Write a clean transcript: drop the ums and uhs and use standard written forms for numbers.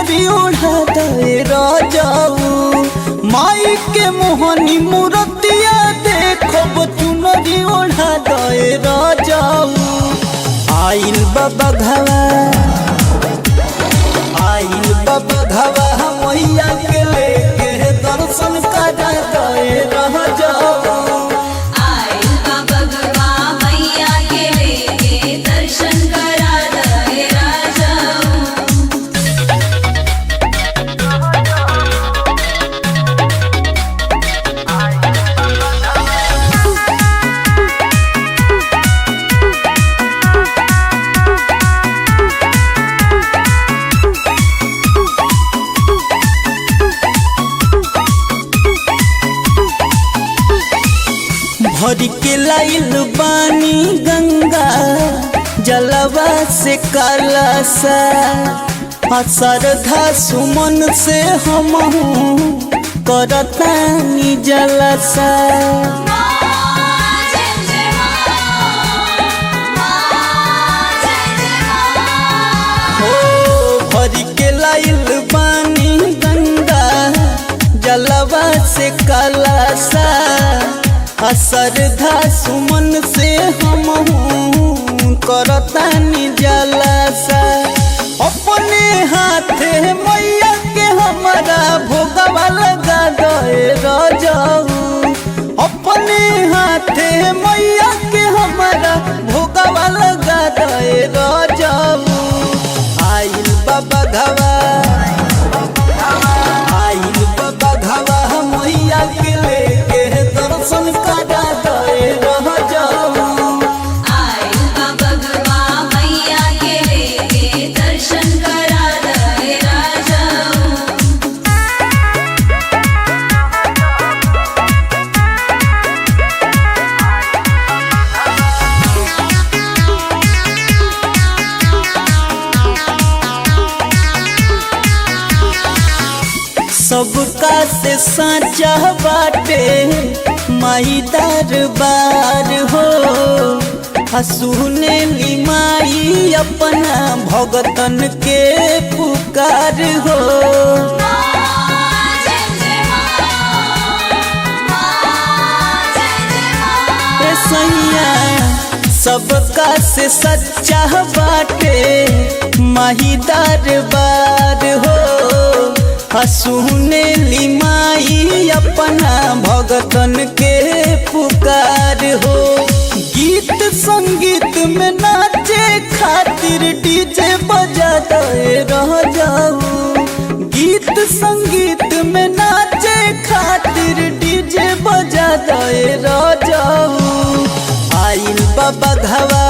चुनरी ओढ़ा दे राजाऊ। माई के मोहनी मूर्तिया देखब चुनरी ओढ़ा दे राजाऊ। आइल बाबा घवा मैया के लेके दर्शन करा दे राजाऊ। भर के लाइल बानी गंगा जलवा से कलसा। श्रद्धा सुमन से हमहू करतानी जलसा। भर के लाइल बानी गंगा जलवा से कलसा। श्रद्धा सुमन से हमहू करतानी जलसा। अपने हाथे मैया के हमारा भोगवा लगा दे राजाऊ। अपने हाथे मैया के हमारा भोगवा लगा दे राजाऊ। आइल बाबा घवा मैया के लेके दर्शन करा दे राजाऊ। सबका से साचा बाटे माई दरबार हो। सुने ली माई अपना भगतन के पुकार हो। सबका से सच्चा बाटे माही दरबार हो। सुने ली माई अपना भगतन के पुकार हो। गीत संगीत में नाचे खातिर डीजे बजा दे राजाऊ। गीत संगीत में नाचे खातिर डीजे बजा दे राजाऊ। आइल बाबा घवा